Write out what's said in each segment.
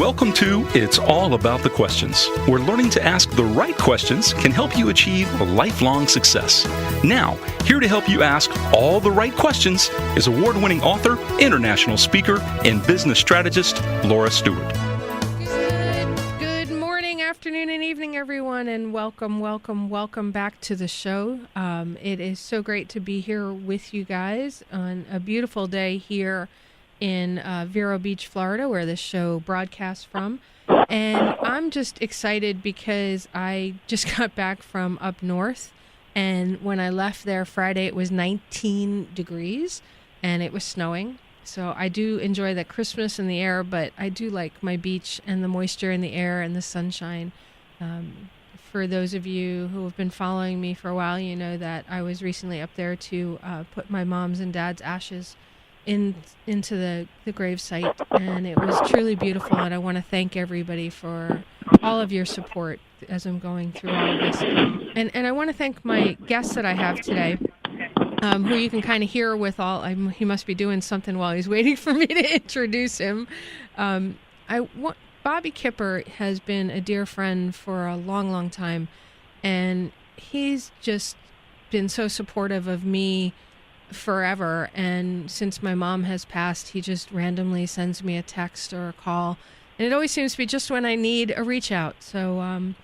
Welcome to It's All About the Questions, where learning to ask the right questions can help you achieve lifelong success. Now, here to help you ask all the right questions is award-winning author, international speaker, and business strategist, Laura Stewart. Good morning, afternoon, and evening, everyone, and welcome back to the show. It is so great to be here with you guys on a beautiful day here in Vero Beach, Florida, where this show broadcasts from. And I'm just excited because I just got back from up north, and when I left there Friday, it was 19 degrees, and it was snowing. So I do enjoy the crispness in the air, but I do like my beach and the moisture in the air and the sunshine. For those of you who have been following me for a while, you know that I was recently up there to put my mom's and dad's ashes into the gravesite, and it was truly beautiful, and I want to thank everybody for all of your support as I'm going through all of this. And I want to thank my guest that I have today, who you can kind of hear with he must be doing something while he's waiting for me to introduce him. Bobby Kipper has been a dear friend for a long, long time, and he's just been so supportive of me forever. And since my mom has passed, he just randomly sends me a text or a call, and it always seems to be just when I need a reach out. So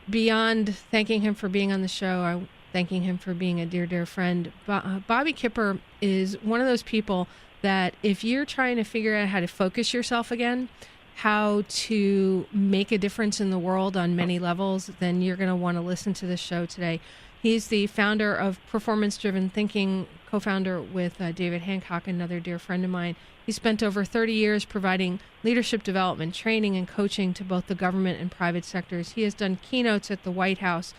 beyond thanking him for being on the show, I'm thanking him for being a dear friend. Bobby Kipper is one of those people that if you're trying to figure out how to focus yourself again, how to make a difference in the world on many levels, then you're going to want to listen to this show today. He's the founder of Performance-Driven Thinking, co-founder with David Hancock, another dear friend of mine. He spent over 30 years providing leadership development, training, and coaching to both the government and private sectors. He has done keynotes at the White House.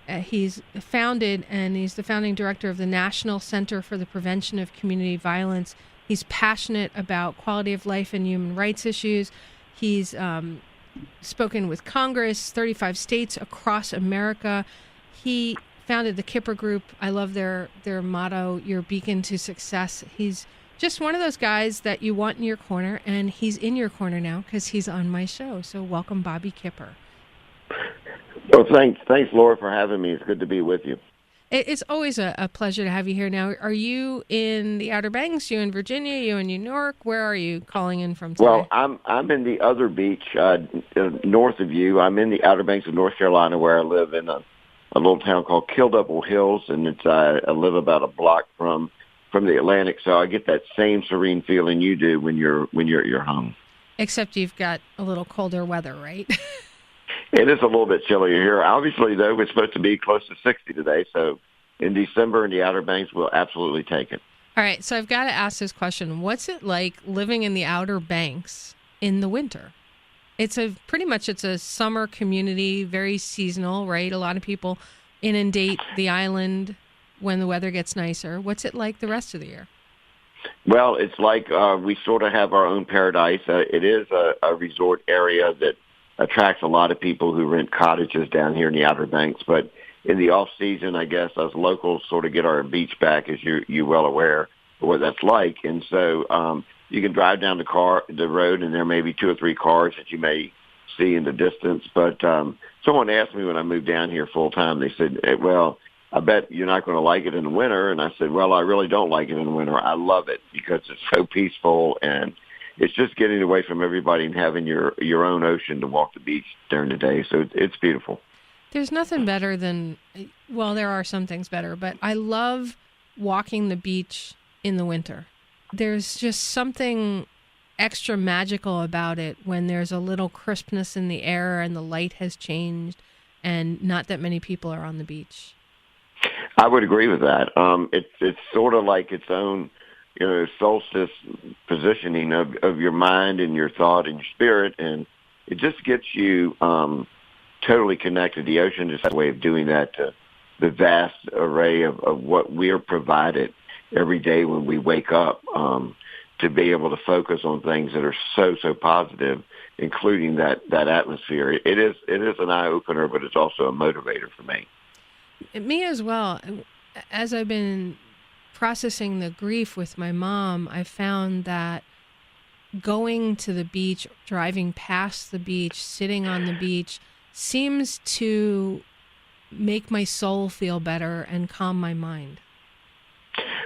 He's founded, and he's the founding director of the National Center for the Prevention of Community Violence. He's passionate about quality of life and human rights issues. He's spoken with Congress, 35 states across America. He founded the Kipper Group. I love their motto, your beacon to success. He's just one of those guys that you want in your corner, and he's in your corner now because he's on my show. So welcome, Bobby Kipper. Well, thanks, Laura, for having me. It's good to be with you. It's always a pleasure to have you here. Now, are you in the Outer Banks? You in Virginia? You in New York? Where are you calling in from today? Well, I'm in the other beach north of you. I'm in the Outer Banks of North Carolina, where I live in a little town called Kildouble Hills, and it's I live about a block from the Atlantic, so I get that same serene feeling you do when you're at your home. Except you've got a little colder weather, right? It is a little bit chillier here. Obviously, though, it's supposed to be close to 60 today, so in December in the Outer Banks, we'll absolutely take it. All right, so I've got to ask this question. What's it like living in the Outer Banks in the winter? It's pretty much a summer community, very seasonal, right? A lot of people inundate the island when the weather gets nicer. What's it like the rest of the year? Well, it's like we sort of have our own paradise. It is a resort area that attracts a lot of people who rent cottages down here in the Outer Banks. But in the off season, I guess us locals sort of get our beach back, as you're well aware of what that's like. And so you can drive down the road, and there may be 2 or 3 cars that you may see in the distance. But someone asked me when I moved down here full time, they said, well, I bet you're not going to like it in the winter. And I said, well, I really don't like it in the winter. I love it because it's so peaceful, and it's just getting away from everybody and having your own ocean to walk the beach during the day. So it's beautiful. There's nothing better than, well, there are some things better, but I love walking the beach in the winter. There's just something extra magical about it when there's a little crispness in the air and the light has changed and not that many people are on the beach. I would agree with that. It's sort of like its own, solstice positioning of your mind and your thought and your spirit, and it just gets you totally connected. The ocean is a way of doing that to the vast array of what we're provided every day when we wake up, to be able to focus on things that are so positive, including that atmosphere. It is an eye-opener, but it's also a motivator for me. Me as well. As I've been processing the grief with my mom, I found that going to the beach, driving past the beach, sitting on the beach seems to make my soul feel better and calm my mind.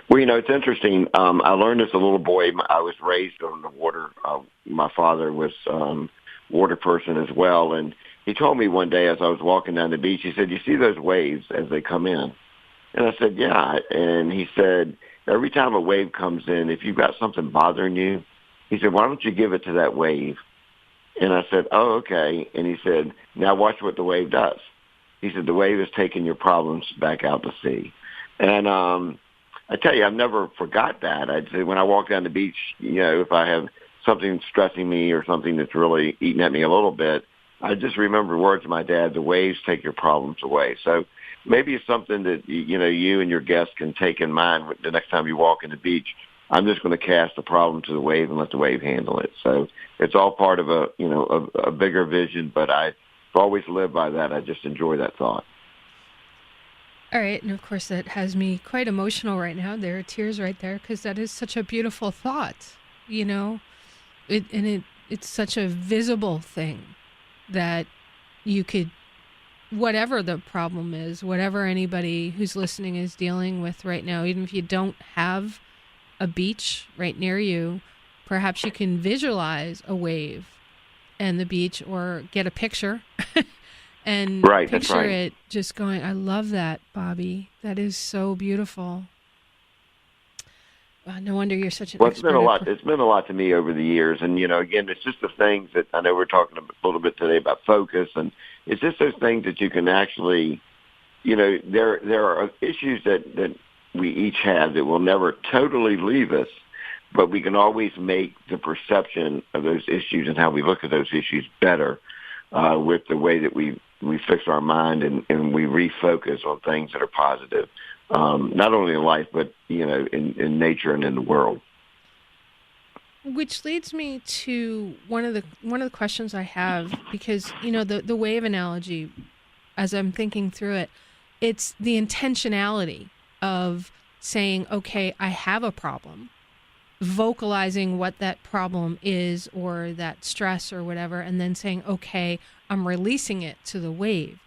Well, it's interesting. I learned as a little boy. I was raised on the water. My father was water person as well, and he told me one day as I was walking down the beach, he said, "You see those waves as they come in?" And I said, "Yeah." And he said, "Every time a wave comes in, if you've got something bothering you," he said, "why don't you give it to that wave?" And I said, "Oh, okay." And he said, "Now watch what the wave does." He said, "The wave is taking your problems back out to sea." And I tell you, I've never forgot that. I'd say when I walk down the beach, if I have something stressing me or something that's really eating at me a little bit, I just remember words of my dad, "The waves take your problems away." So maybe it's something that, you and your guests can take in mind the next time you walk in the beach. I'm just going to cast the problem to the wave and let the wave handle it. So it's all part of a bigger vision, but I've always lived by that. I just enjoy that thought. All right. And of course, that has me quite emotional right now. There are tears right there because that is such a beautiful thought, it's such a visible thing that you could, whatever the problem is, whatever anybody who's listening is dealing with right now, even if you don't have a beach right near you, perhaps you can visualize a wave and the beach or get a picture and picture it just going. I love that, Bobby. That is so beautiful. No wonder you're such an expert. It's been a lot. It's been a lot to me over the years, and again, it's just the things that I know we're talking a little bit today about focus, and it's just those things that you can actually, there are issues that we each have that will never totally leave us, but we can always make the perception of those issues and how we look at those issues better with the way that we fix our mind and we refocus on things that are positive. Not only in life, but, in nature and in the world. Which leads me to one of the questions I have, because, the wave analogy, as I'm thinking through it, it's the intentionality of saying, okay, I have a problem, vocalizing what that problem is or that stress or whatever, and then saying, okay, I'm releasing it to the wave.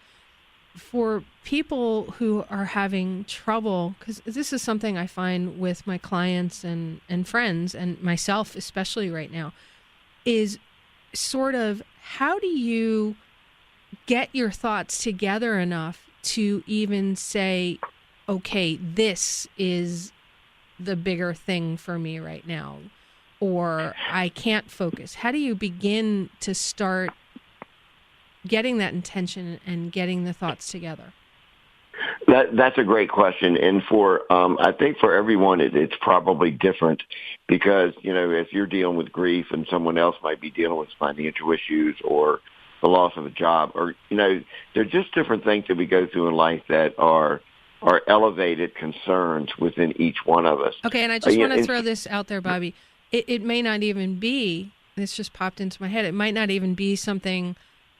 For people who are having trouble, because this is something I find with my clients and friends and myself, especially right now, is sort of how do you get your thoughts together enough to even say, okay, this is the bigger thing for me right now, or I can't focus. How do you begin to start getting that intention and getting the thoughts together? That's a great question. And I think for everyone, it's probably different because, if you're dealing with grief and someone else might be dealing with financial issues or the loss of a job, or, they're just different things that we go through in life that are elevated concerns within each one of us. Okay. And I just want to throw this out there, Bobby. It may not even be, this just popped into my head, it might not even be something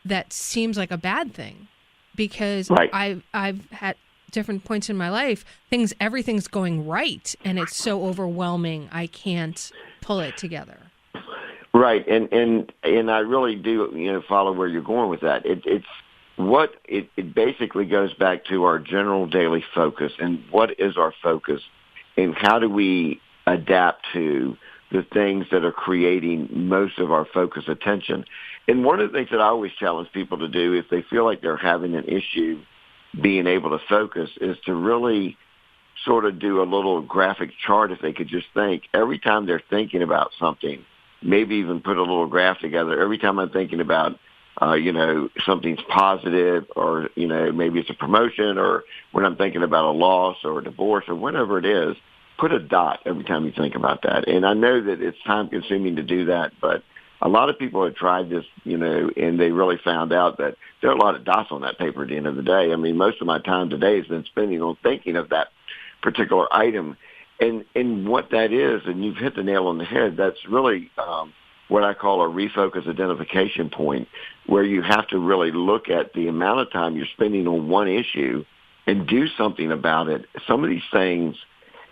that seems like a bad thing, because I've had different points in my life, everything's going right, and it's so overwhelming I can't pull it together. Right, and I really do follow where you're going with that. It basically goes back to our general daily focus, and what is our focus, and how do we adapt to the things that are creating most of our focus attention. And one of the things that I always challenge people to do if they feel like they're having an issue being able to focus is to really sort of do a little graphic chart, if they could just think. Every time they're thinking about something, maybe even put a little graph together. Every time I'm thinking about, something's positive, or, maybe it's a promotion, or when I'm thinking about a loss or a divorce or whatever it is, put a dot every time you think about that. And I know that it's time-consuming to do that, but a lot of people have tried this, and they really found out that there are a lot of dots on that paper at the end of the day. I mean, most of my time today has been spending on thinking of that particular item. And what that is, and you've hit the nail on the head, that's really what I call a refocus identification point, where you have to really look at the amount of time you're spending on one issue and do something about it. Some of these things,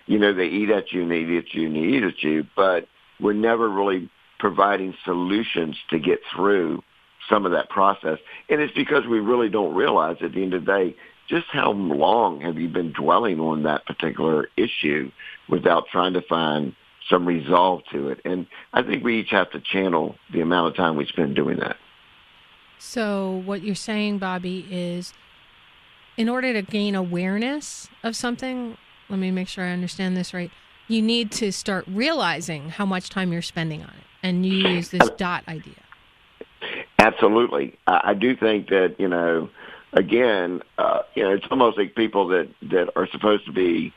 they eat at you and they eat at you and they eat at you, but we're never really providing solutions to get through some of that process. And it's because we really don't realize at the end of the day just how long have you been dwelling on that particular issue without trying to find some resolve to it. And I think we each have to channel the amount of time we spend doing that. So what you're saying, Bobby, is in order to gain awareness of something, let me make sure I understand this right, you need to start realizing how much time you're spending on it. And you use this dot idea. Absolutely. I do think that, again, it's almost like people that are supposed to be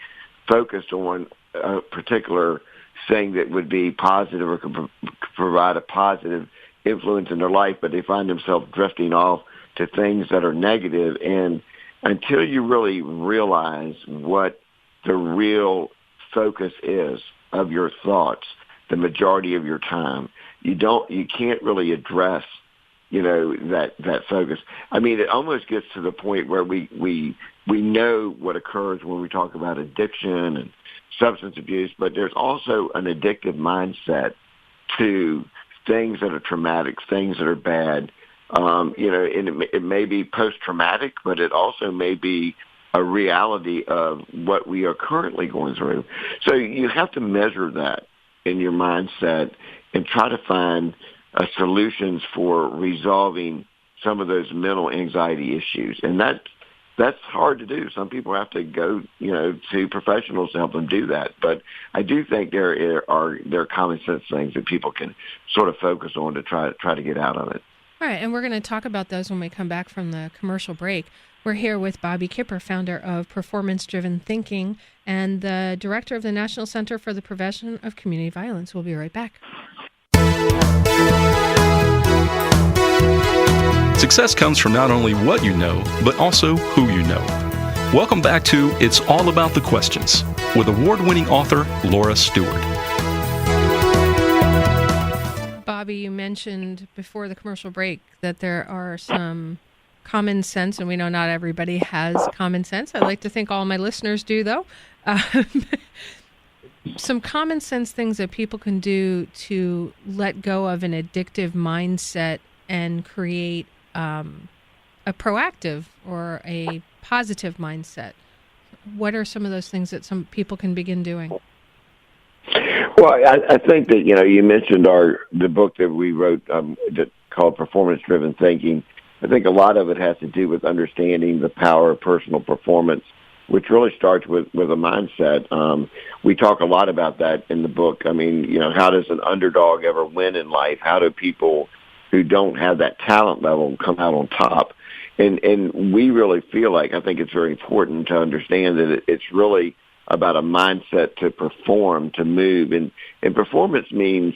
focused on a particular thing that would be positive or could provide a positive influence in their life, but they find themselves drifting off to things that are negative. And until you really realize what the real focus is of your thoughts, the majority of your time, you can't really address, that focus. I mean, it almost gets to the point where we know what occurs when we talk about addiction and substance abuse, but there's also an addictive mindset to things that are traumatic, things that are bad. And it may be post-traumatic, but it also may be a reality of what we are currently going through. So you have to measure that in your mindset and try to find solutions for resolving some of those mental anxiety issues. And that's hard to do. Some people have to go, to professionals to help them do that. But I do think there are common sense things that people can sort of focus on to try to get out of it. All right, and we're going to talk about those when we come back from the commercial break. We're here with Bobby Kipper, founder of Performance-Driven Thinking and the director of the National Center for the Prevention of Community Violence. We'll be right back. Success comes from not only what you know, but also who you know. Welcome back to It's All About the Questions with award-winning author Laura Stewart. Bobby, you mentioned before the commercial break that there are some common sense, and we know not everybody has common sense. I like to think all my listeners do, though. Some common sense things that people can do to let go of an addictive mindset and create a proactive or a positive mindset. What are some of those things that some people can begin doing? Well, I think that, you mentioned the book that we wrote called Performance-Driven Thinking. I think a lot of it has to do with understanding the power of personal performance, which really starts with a mindset. We talk a lot about that in the book. I mean, how does an underdog ever win in life? How do people who don't have that talent level come out on top? And we really feel like, I think it's very important to understand that it's really about a mindset to perform, to move. And performance means,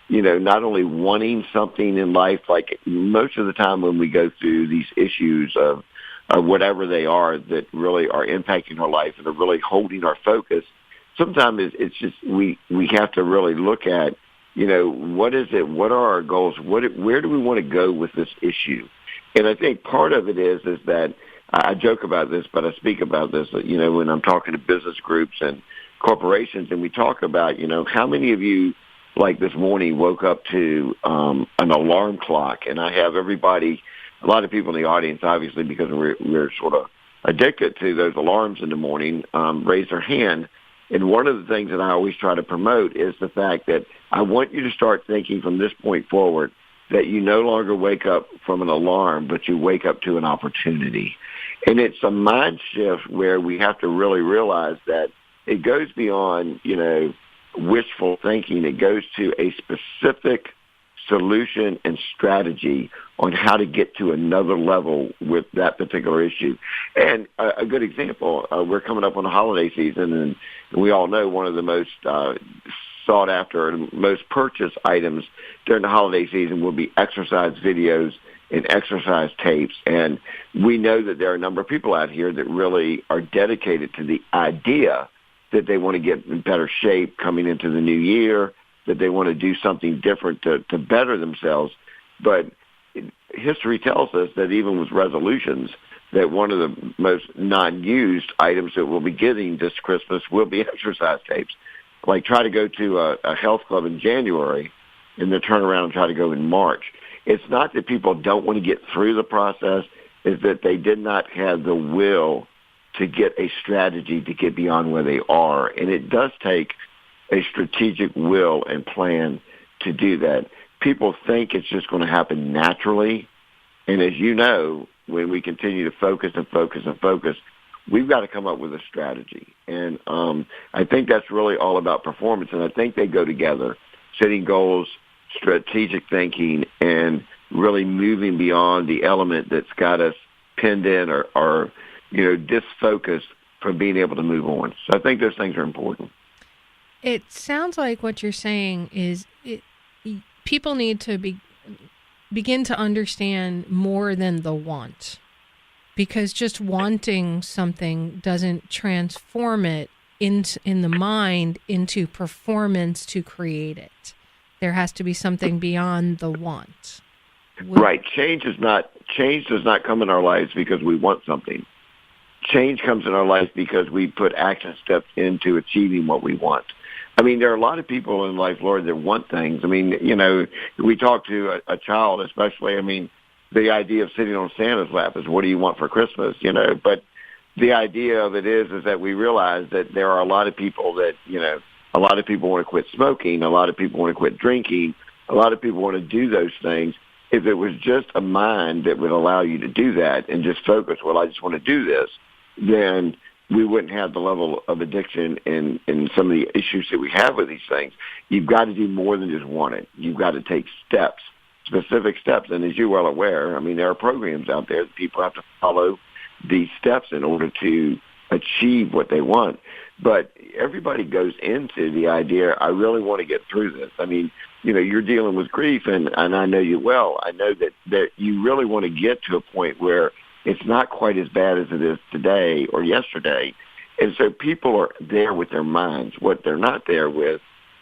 not only wanting something in life, like most of the time when we go through these issues of whatever they are that really are impacting our life and are really holding our focus, sometimes it's just we have to really look at, what is it? What are our goals? Where do we want to go with this issue? And I think part of it is that I joke about this, but I speak about this, when I'm talking to business groups and corporations, and we talk about, how many of you, like this morning, woke up to an alarm clock? And I have everybody, a lot of people in the audience, obviously, because we're sort of addicted to those alarms in the morning, raise their hand. And one of the things that I always try to promote is the fact that I want you to start thinking from this point forward that you no longer wake up from an alarm, but you wake up to an opportunity. And it's a mind shift where we have to really realize that it goes beyond, wishful thinking. It goes to a specific solution and strategy on how to get to another level with that particular issue. And a good example, we're coming up on the holiday season, and we all know one of the most sought after and most purchased items during the holiday season will be exercise videos and exercise tapes. And we know that there are a number of people out here that really are dedicated to the idea that they want to get in better shape coming into the new year, that they want to do something different to better themselves. But history tells us that even with resolutions, that one of the most non-used items that we'll be getting this Christmas will be exercise tapes. Like, try to go to a health club in January and then turn around and try to go in March. It's not that people don't want to get through the process, it's that they did not have the will to get a strategy to get beyond where they are. And it does take a strategic will and plan to do that. People think it's just going to happen naturally. And as you know, when we continue to focus and focus and focus, we've got to come up with a strategy. And I think that's really all about performance. And I think they go together, setting goals, strategic thinking, and really moving beyond the element that's got us pinned in or disfocused from being able to move on. So I think those things are important. It sounds like what you're saying is people need to begin to understand more than the want, because just wanting something doesn't transform it in the mind into performance to create it. There has to be something beyond the want. Right. Change does not come in our lives because we want something. Change comes in our life because we put action steps into achieving what we want. I mean, there are a lot of people in life, Lord, that want things. I mean, we talk to a child especially. I mean, the idea of sitting on Santa's lap is, what do you want for Christmas? But the idea of it is that we realize that there are a lot of people that, a lot of people want to quit smoking. A lot of people want to quit drinking. A lot of people want to do those things. If it was just a mind that would allow you to do that and just focus, well, I just want to do this, then we wouldn't have the level of addiction and some of the issues that we have with these things. You've got to do more than just want it. You've got to take steps, specific steps. And as you're well aware, I mean, there are programs out there that people have to follow these steps in order to achieve what they want. But everybody goes into the idea, I really want to get through this. I mean, you're dealing with grief, and I know you well. I know that you really want to get to a point where it's not quite as bad as it is today or yesterday. And so people are there with their minds. What they're not there with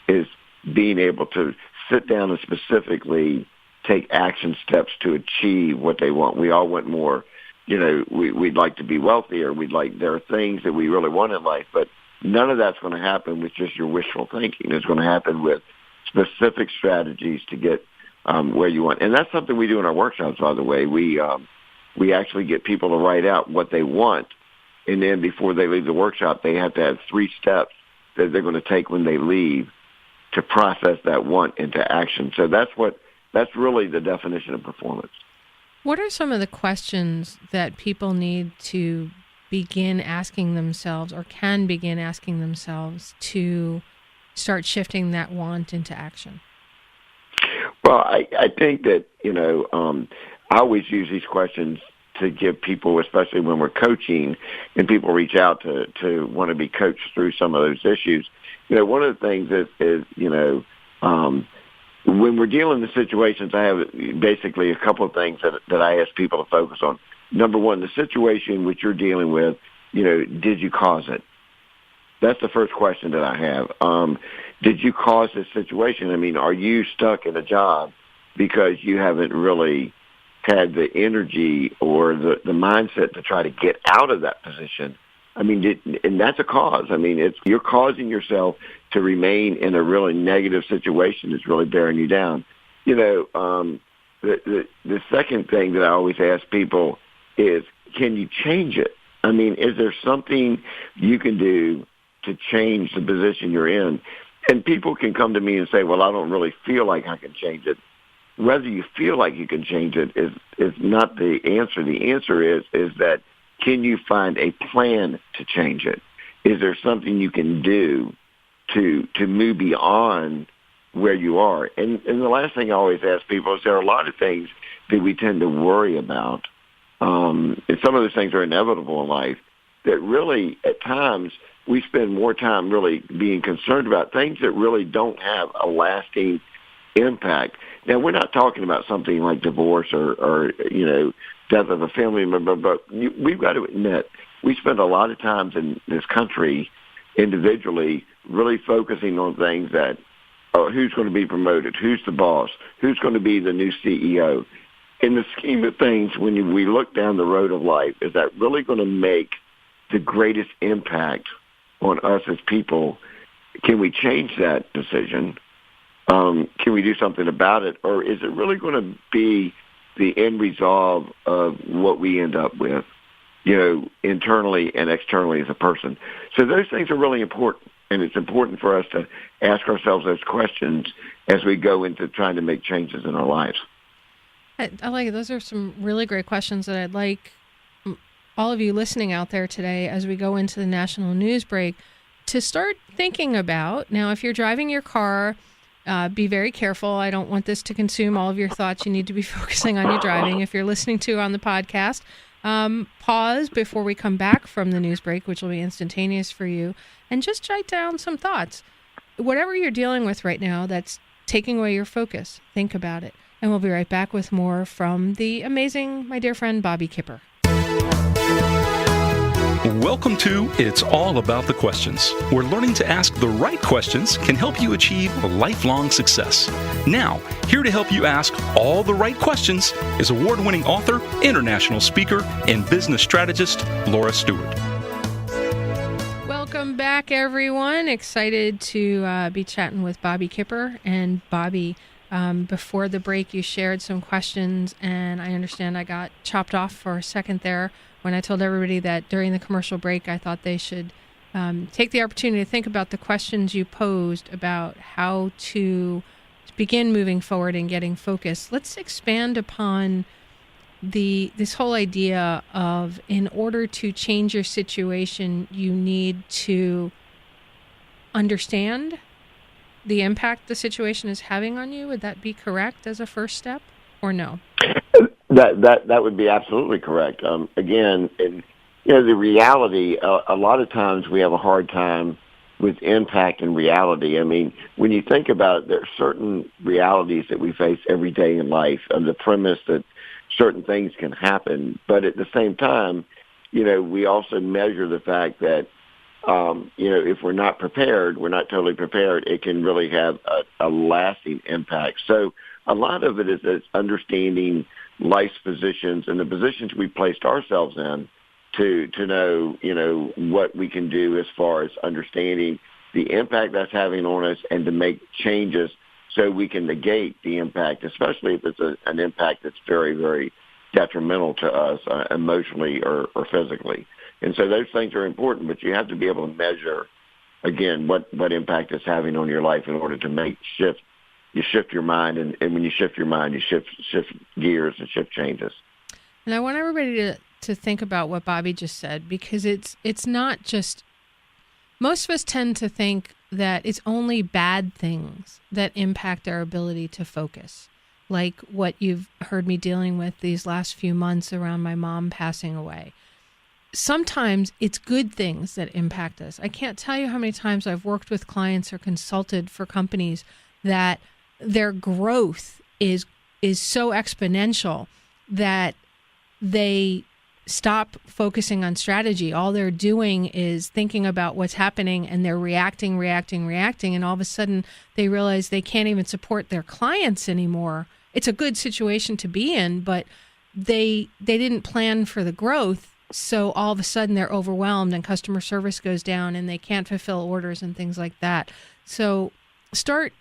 is being able to sit down and specifically take action steps to achieve what they want. We all want more. We'd like to be wealthier. There are things that we really want in life, but none of that's going to happen with just your wishful thinking. It's going to happen with specific strategies to get where you want. And that's something we do in our workshops, by the way. We actually get people to write out what they want, and then before they leave the workshop, they have to have 3 steps that they're going to take when they leave to process that want into action. So that's really the definition of performance. What are some of the questions that people need to begin asking themselves, or can begin asking themselves, to start shifting that want into action? Well, I think that, I always use these questions to give people, especially when we're coaching and people reach out to want to be coached through some of those issues. One of the things is when we're dealing with situations, I have basically a couple of things that I ask people to focus on. Number one, the situation which you're dealing with, did you cause it? That's the first question that I have. Did you cause this situation? I mean, are you stuck in a job because you haven't really had the energy or the mindset to try to get out of that position? I mean, and that's a cause. I mean, you're causing yourself to remain in a really negative situation that's really bearing you down. The second thing that I always ask people is, can you change it? I mean, is there something you can do to change the position you're in? And people can come to me and say, well, I don't really feel like I can change it. Whether you feel like you can change it is not the answer. The answer is that, can you find a plan to change it? Is there something you can do to move beyond where you are? And the last thing I always ask people is, there are a lot of things that we tend to worry about. And some of those things are inevitable in life, that really at times we spend more time really being concerned about things that really don't have a lasting impact. Now, we're not talking about something like divorce or death of a family member, but we've got to admit, we spend a lot of times in this country individually really focusing on things that, who's going to be promoted, who's the boss, who's going to be the new CEO. In the scheme of things, when we look down the road of life, is that really going to make the greatest impact on us as people? Can we change that decision? can we do something about it, or is it really going to be the end resolve of what we end up with, internally and externally as a person? So those things are really important, and it's important for us to ask ourselves those questions as we go into trying to make changes in our lives. I like it. Those are some really great questions that I'd like all of you listening out there today as we go into the national news break to start thinking about. Now, if you're driving your car, be very careful. I don't want this to consume all of your thoughts. You need to be focusing on your driving. If you're listening to on the podcast, pause before we come back from the news break, which will be instantaneous for you, and just jot down some thoughts. Whatever you're dealing with right now that's taking away your focus, think about it. And we'll be right back with more from the amazing, my dear friend, Bobby Kipper. Welcome to It's All About the Questions, where learning to ask the right questions can help you achieve lifelong success. Now, here to help you ask all the right questions is award-winning author, international speaker, and business strategist, Laura Stewart. Welcome back, everyone. Excited to be chatting with Bobby Kipper. And Bobby, before the break, you shared some questions, and I understand I got chopped off for a second there when I told everybody that during the commercial break, I thought they should take the opportunity to think about the questions you posed about how to begin moving forward and getting focused. Let's expand upon this whole idea of, in order to change your situation, you need to understand the impact the situation is having on you. Would that be correct as a first step, or no? That would be absolutely correct. Again, the reality, a lot of times we have a hard time with impact and reality. I mean, when you think about it, there are certain realities that we face every day in life, the premise that certain things can happen. But at the same time, we also measure the fact that, if we're not prepared, we're not totally prepared, it can really have a lasting impact. So a lot of it is understanding life's positions and the positions we placed ourselves in to know, what we can do as far as understanding the impact that's having on us and to make changes so we can negate the impact, especially if it's an impact that's very, very detrimental to us emotionally or physically. And so those things are important, but you have to be able to measure, again, what impact it's having on your life in order to make shift. You shift your mind, and when you shift your mind, you shift gears and shift changes. And I want everybody to think about what Bobby just said, because it's not just, most of us tend to think that it's only bad things that impact our ability to focus, like what you've heard me dealing with these last few months around my mom passing away. Sometimes it's good things that impact us. I can't tell you how many times I've worked with clients or consulted for companies that their growth is so exponential that they stop focusing on strategy. All they're doing is thinking about what's happening, and they're reacting, and all of a sudden they realize they can't even support their clients anymore. It's a good situation to be in, but they didn't plan for the growth, so all of a sudden they're overwhelmed and customer service goes down and they can't fulfill orders and things like that. So start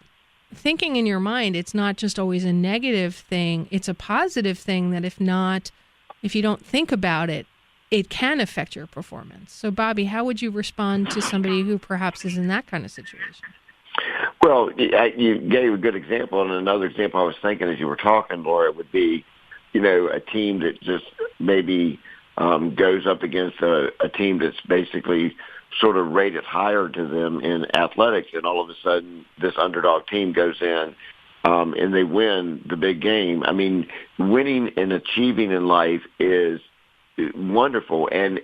thinking in your mind, it's not just always a negative thing, it's a positive thing that if you don't think about it, it can affect your performance. So Bobby, how would you respond to somebody who perhaps is in that kind of situation? Well, you gave a good example, and another example I was thinking as you were talking, Laura, would be, a team that just maybe goes up against a team that's basically sort of rated higher to them in athletics, and all of a sudden this underdog team goes in and they win the big game. I mean, winning and achieving in life is wonderful, and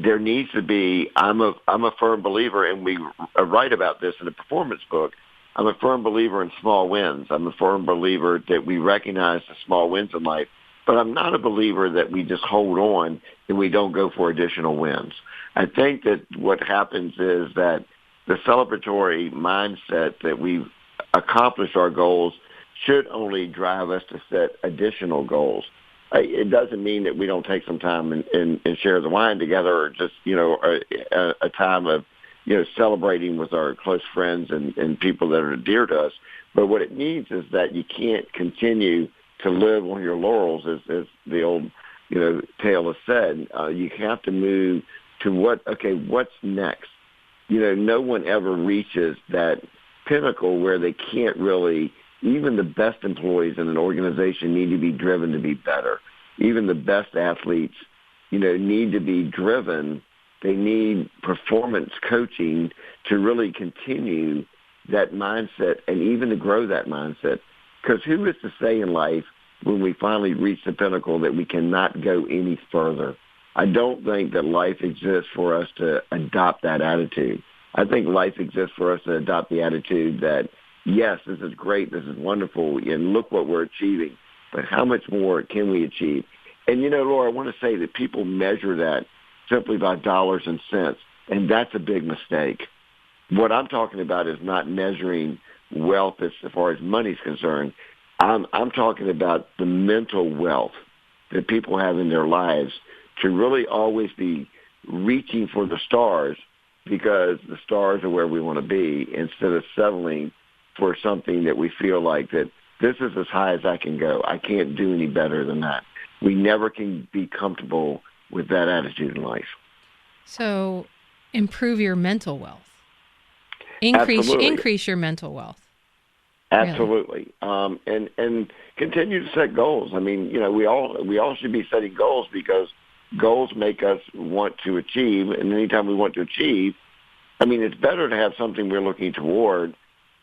there needs to be. I'm a firm believer, and we write about this in the performance book. I'm a firm believer in small wins. I'm a firm believer that we recognize the small wins in life, but I'm not a believer that we just hold on and we don't go for additional wins. I think that what happens is that the celebratory mindset that we've accomplished our goals should only drive us to set additional goals. It doesn't mean that we don't take some time and share the wine together, or just, a time of celebrating with our close friends and people that are dear to us. But what it means is that you can't continue to live on your laurels, as the old, tale has said. You have to move to what's next? No one ever reaches that pinnacle where they can't really, even the best employees in an organization need to be driven to be better. Even the best athletes, need to be driven. They need performance coaching to really continue that mindset and even to grow that mindset. Because who is to say in life when we finally reach the pinnacle that we cannot go any further? I don't think that life exists for us to adopt that attitude. I think life exists for us to adopt the attitude that, yes, this is great, this is wonderful, and look what we're achieving, but how much more can we achieve? And, Laura, I want to say that people measure that simply by dollars and cents, and that's a big mistake. What I'm talking about is not measuring wealth as far as money is concerned. I'm talking about the mental wealth that people have in their lives to really always be reaching for the stars, because the stars are where we want to be, instead of settling for something that we feel like that this is as high as I can go. I can't do any better than that. We never can be comfortable with that attitude in life. So improve your mental wealth. Absolutely. Increase your mental wealth. Absolutely. Really. And continue to set goals. I mean, we all should be setting goals, because goals make us want to achieve. And anytime we want to achieve, it's better to have something we're looking toward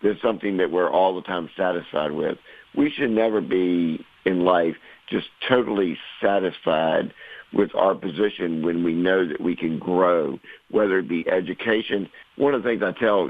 than something that we're all the time satisfied with. We should never be in life just totally satisfied with our position when we know that we can grow, whether it be education. One of the things I tell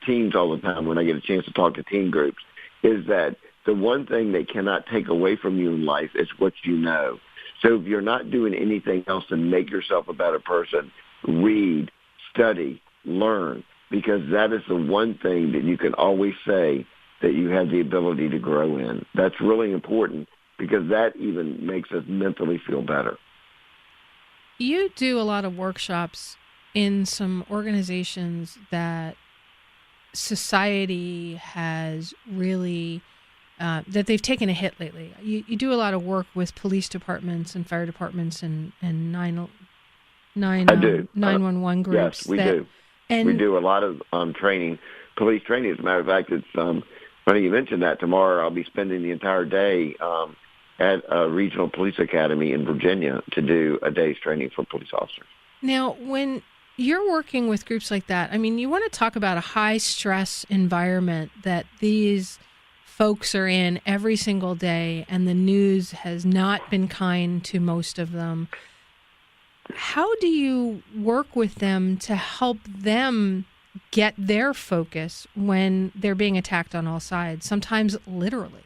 teens all the time when I get a chance to talk to teen groups is that the one thing they cannot take away from you in life is what you know. So if you're not doing anything else to make yourself a better person, read, study, learn, because that is the one thing that you can always say that you have the ability to grow in. That's really important, because that even makes us mentally feel better. You do a lot of workshops in some organizations that society has really, that they've taken a hit lately. You do a lot of work with police departments and fire departments and 911 groups. Yes, we do. And we do a lot of training, police training. As a matter of fact, it's funny you mentioned that. Tomorrow I'll be spending the entire day at a regional police academy in Virginia to do a day's training for police officers. Now, when you're working with groups like that, you want to talk about a high-stress environment that these folks are in every single day, and the news has not been kind to most of them. How do you work with them to help them get their focus when they're being attacked on all sides, sometimes literally?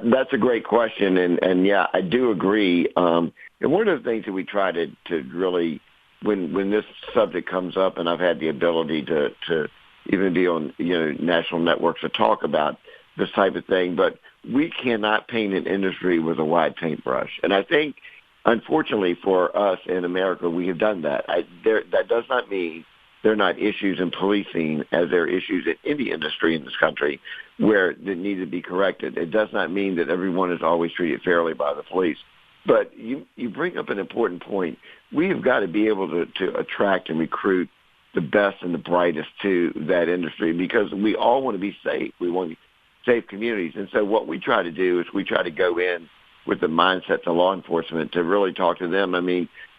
That's a great question, and yeah, I do agree. And one of the things that we try to really, when this subject comes up, and I've had the ability to even be on national networks to talk about this type of thing, but we cannot paint an industry with a wide paintbrush. And I think, unfortunately for us in America, we have done that. That does not mean there are not issues in policing, as there are issues in any industry in this country where they need to be corrected. It does not mean that everyone is always treated fairly by the police. But you bring up an important point. We have got to be able to attract and recruit the best and the brightest to that industry, because we all want to be safe. We want safe communities. And so what we try to do is we try to go in with the mindset to law enforcement to really talk to them.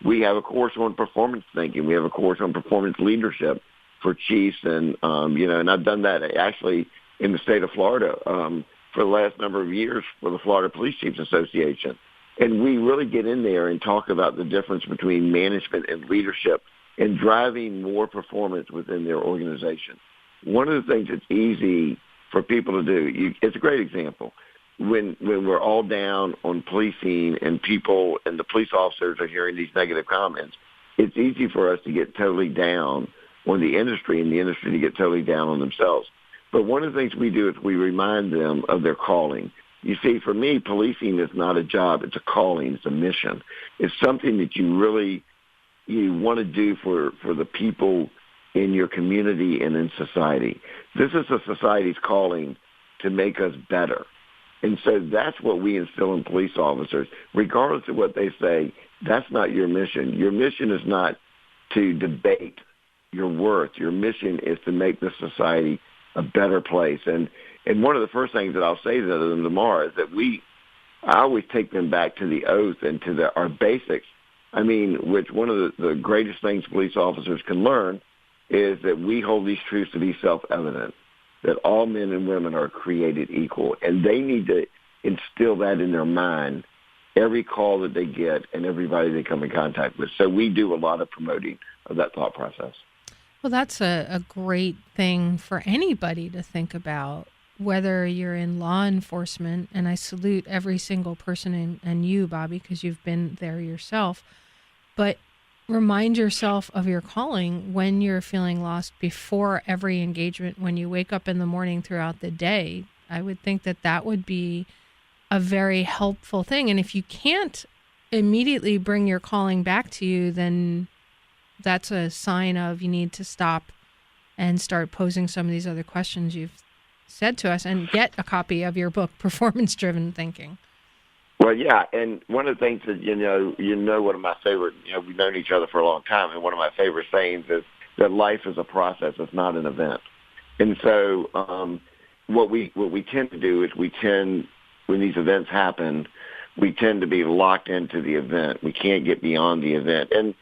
We have a course on performance thinking. We have a course on performance leadership for chiefs, and and I've done that actually in the state of Florida for the last number of years for the Florida Police Chiefs Association. And we really get in there and talk about the difference between management and leadership and driving more performance within their organization. One of the things that's easy for people to do, it's a great example. When we're all down on policing and people and the police officers are hearing these negative comments, it's easy for us to get totally down on the industry and the industry to get totally down on themselves. But one of the things we do is we remind them of their calling. You see, for me, policing is not a job. It's a calling. It's a mission. It's something that you really, you want to do for the people in your community and in society. This is a society's calling to make us better. And so that's what we instill in police officers. Regardless of what they say, that's not your mission. Your mission is not to debate your worth. Your mission is to make the society a better place. And one of the first things that I'll say to them tomorrow is that I always take them back to the oath and to our basics. I mean, which one of the greatest things police officers can learn is that we hold these truths to be self-evident, that all men and women are created equal. And they need to instill that in their mind every call that they get and everybody they come in contact with. So we do a lot of promoting of that thought process. Well, that's a great thing for anybody to think about, whether you're in law enforcement, and I salute every single person and you, Bobby, because you've been there yourself, but remind yourself of your calling when you're feeling lost before every engagement, when you wake up in the morning throughout the day. I would think that would be a very helpful thing. And if you can't immediately bring your calling back to you, then that's a sign of you need to stop and start posing some of these other questions you've said to us, and get a copy of your book, Performance Driven Thinking. Well, yeah, and one of the things that, one of my favorite, we've known each other for a long time, and one of my favorite sayings is that life is a process, it's not an event. And so what we tend to do is when these events happen, we tend to be locked into the event. We can't get beyond the event. And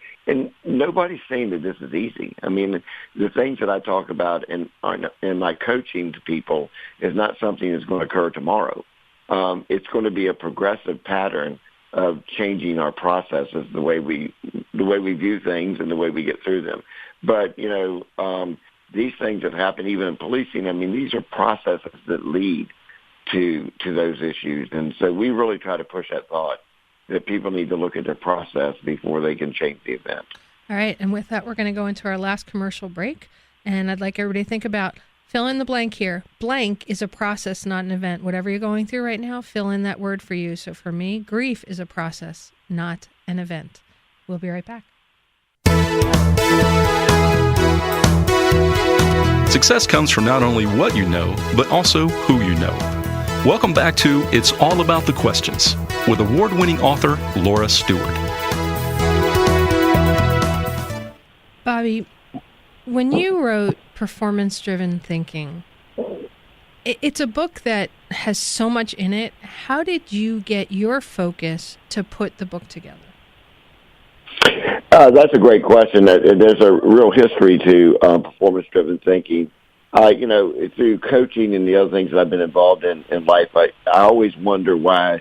nobody's saying that this is easy. I mean, the things that I talk about in my coaching to people is not something that's going to occur tomorrow. It's going to be a progressive pattern of changing our processes, the way we view things and the way we get through them. But, these things that happen even in policing, I mean, these are processes that lead to those issues. And so we really try to push that thought that people need to look at their process before they can change the event. All right. And with that, we're going to go into our last commercial break. And I'd like everybody to think about, fill in the blank here. Blank is a process, not an event. Whatever you're going through right now, fill in that word for you. So for me, grief is a process, not an event. We'll be right back. Success comes from not only what you know, but also who you know. Welcome back to It's All About the Questions with award-winning author Laura Stewart. Bobby, when you wrote Performance Driven Thinking, it's a book that has so much in it. How did you get your focus to put the book together? That's a great question. There's a real history to performance-driven thinking. Through coaching and the other things that I've been involved in life, I always wonder why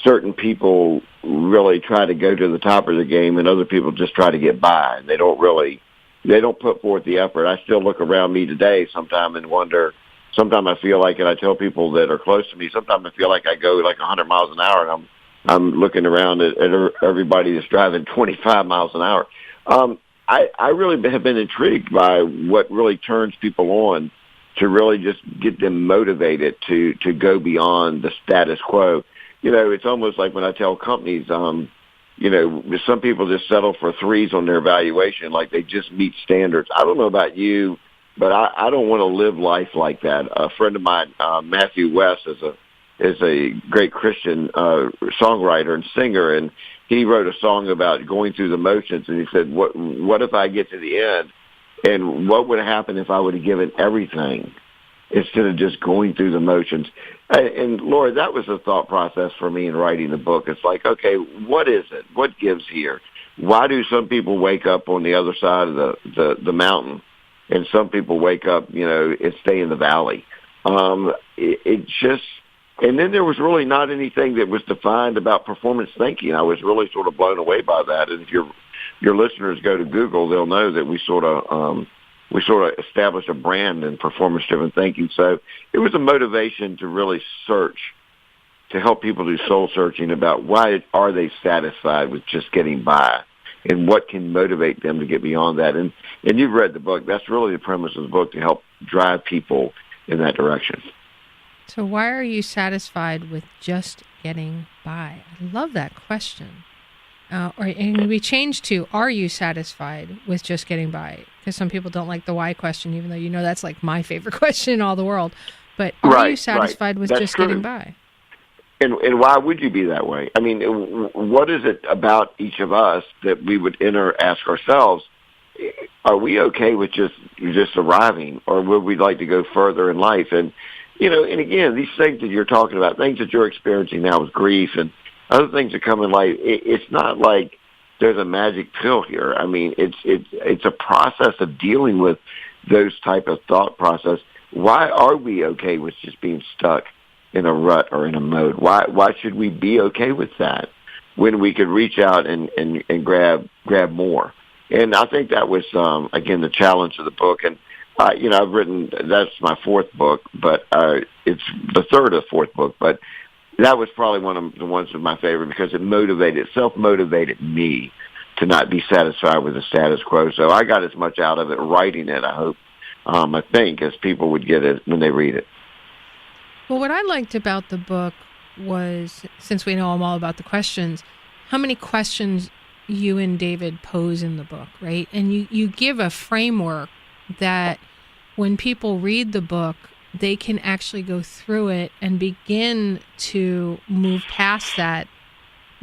certain people really try to go to the top of the game and other people just try to get by. They don't put forth the effort. I still look around me today sometime and wonder, sometimes I feel like, and I tell people that are close to me, sometimes I feel like I go like 100 miles an hour and I'm looking around at everybody that's driving 25 miles an hour. I really have been intrigued by what really turns people on to really just get them motivated to go beyond the status quo. It's almost like when I tell companies, some people just settle for threes on their evaluation, like they just meet standards. I don't know about you, but I don't want to live life like that. A friend of mine, Matthew West, is a great Christian songwriter and singer, and he wrote a song about going through the motions, and he said, what if I get to the end, and what would happen if I would have given everything instead of just going through the motions? And Laura, that was a thought process for me in writing the book. It's like, okay, what is it? What gives here? Why do some people wake up on the other side of the mountain, and some people wake up, and stay in the valley? It just... And then there was really not anything that was defined about performance thinking. I was really sort of blown away by that. And if your listeners go to Google, they'll know that we sort of established a brand in performance-driven thinking. So it was a motivation to really search, to help people do soul searching about why are they satisfied with just getting by, and what can motivate them to get beyond that. And you've read the book. That's really the premise of the book, to help drive people in that direction. So why are you satisfied with just getting by? I love that question. or it can be changed to, are you satisfied with just getting by? Because some people don't like the why question, even though that's like my favorite question in all the world. But are you satisfied with That's just true. getting by? And why would you be that way? I mean, what is it about each of us that we would ask ourselves, are we okay with just arriving, or would we like to go further in life? And, and again, these things that you're talking about, things that you're experiencing now with grief and other things that come in life, it's not like there's a magic pill here. I mean, it's a process of dealing with those type of thought process. Why are we okay with just being stuck in a rut or in a mode? Why should we be okay with that when we could reach out and grab more? And I think that was, again, the challenge of the book. And, I've written, that's my fourth book, but it's the third or fourth book. But that was probably one of the ones of my favorite because it self-motivated me to not be satisfied with the status quo. So I got as much out of it writing it, I hope, I think, as people would get it when they read it. Well, what I liked about the book was, since we know all about the questions, how many questions you and David pose in the book, right? And you give a framework that when people read the book, they can actually go through it and begin to move past that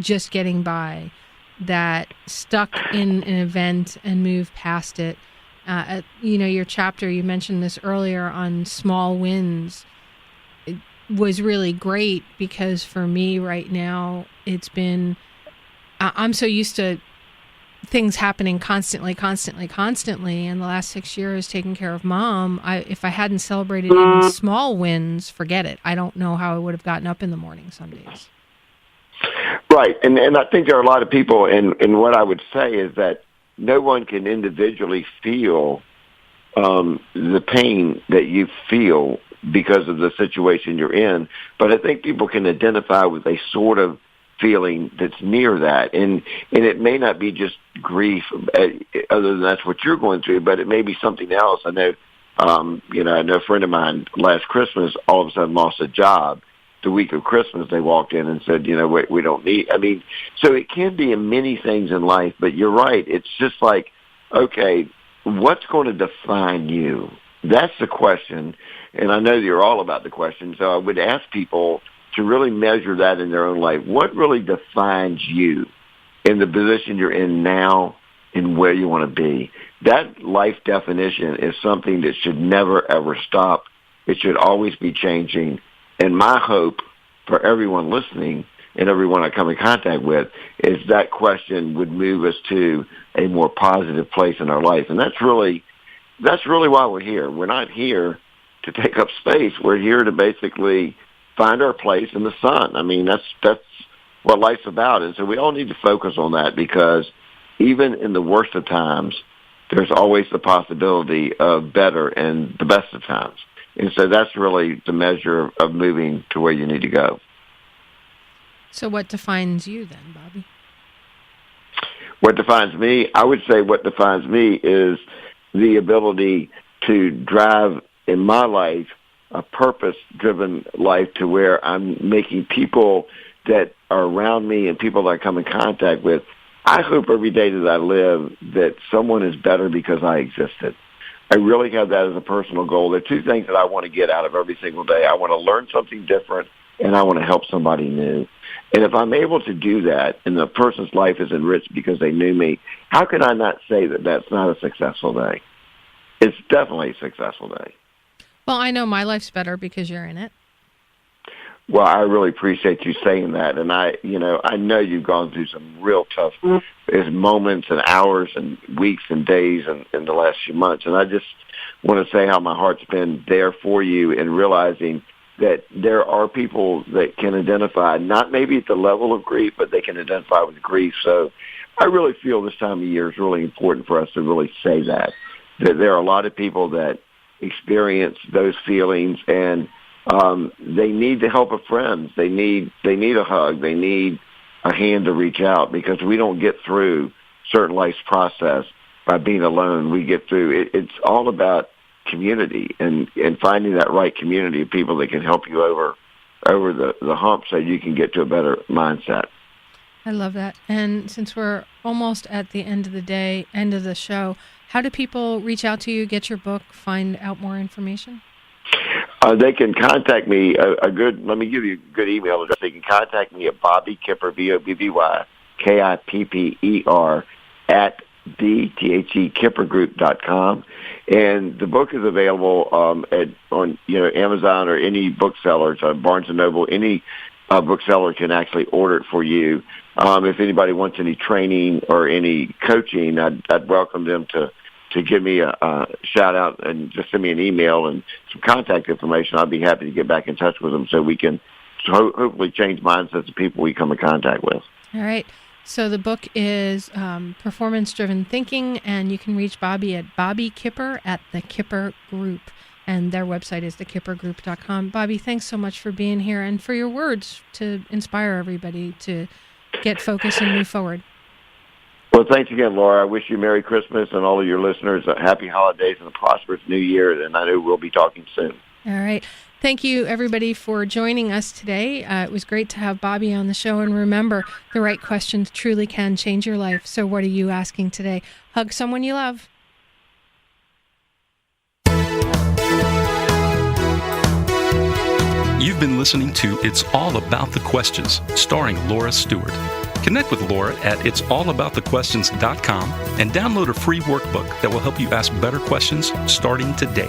just getting by, that stuck in an event and move past it. Your chapter, you mentioned this earlier on small wins, it was really great because for me right now, it's been, I'm so used to things happening constantly. And the last 6 years taking care of Mom, if I hadn't celebrated even small wins, forget it. I don't know how I would have gotten up in the morning some days. Right. And I think there are a lot of people, and what I would say is that no one can individually feel the pain that you feel because of the situation you're in. But I think people can identify with a sort of feeling that's near that. And it may not be just grief, other than that's what you're going through, but it may be something else. I know, I know a friend of mine last Christmas all of a sudden lost a job. The week of Christmas, they walked in and said, we don't need, so it can be in many things in life, but you're right. It's just like, okay, what's going to define you? That's the question. And I know you're all about the question. So I would ask people to really measure that in their own life. What really defines you in the position you're in now and where you want to be? That life definition is something that should never, ever stop. It should always be changing. And my hope for everyone listening and everyone I come in contact with is that question would move us to a more positive place in our life. And that's really why we're here. We're not here to take up space. We're here to basically find our place in the sun. That's what life's about. And so we all need to focus on that because even in the worst of times, there's always the possibility of better and the best of times. And so that's really the measure of moving to where you need to go. So what defines you then, Bobby? What defines me? I would say what defines me is the ability to drive in my life a purpose-driven life to where I'm making people that are around me and people that I come in contact with, I hope every day that I live that someone is better because I existed. I really have that as a personal goal. There are two things that I want to get out of every single day. I want to learn something different, and I want to help somebody new. And if I'm able to do that and the person's life is enriched because they knew me, how can I not say that that's not a successful day? It's definitely a successful day. Well, I know my life's better because you're in it. Well, I really appreciate you saying that. And I know you've gone through some real tough moments and hours and weeks and days in the last few months. And I just want to say how my heart's been there for you in realizing that there are people that can identify, not maybe at the level of grief, but they can identify with grief. So I really feel this time of year is really important for us to really say that there are a lot of people that experience those feelings, and they need the help of friends. They need a hug. They need a hand to reach out because we don't get through certain life's process by being alone. We get through it. It's all about community and finding that right community of people that can help you over the hump so you can get to a better mindset. I love that. And since we're almost at the end of the show, how do people reach out to you, get your book, find out more information? They can contact me. Let me give you a good email address. They can contact me at Bobby Kipper, BobbyKipper, at thekippergroup.com. And the book is available on Amazon or any booksellers, Barnes & Noble, any bookseller can actually order it for you. If anybody wants any training or any coaching, I'd welcome them to give me a shout out and just send me an email and some contact information. I'll be happy to get back in touch with them so we can hopefully change mindsets of people we come in contact with. All right. So the book is Performance-Driven Thinking, and you can reach Bobby at Bobby Kipper at the Kipper Group, and their website is thekippergroup.com. Bobby, thanks so much for being here and for your words to inspire everybody to get focused and move forward. Well, thanks again, Laura. I wish you Merry Christmas and all of your listeners Happy Holidays and a prosperous New Year, and I know we'll be talking soon. All right. Thank you, everybody, for joining us today. It was great to have Bobby on the show, and remember, the right questions truly can change your life. So what are you asking today? Hug someone you love. You've been listening to It's All About the Questions, starring Laura Stewart. Connect with Laura at it'sallaboutthequestions.com and download a free workbook that will help you ask better questions starting today.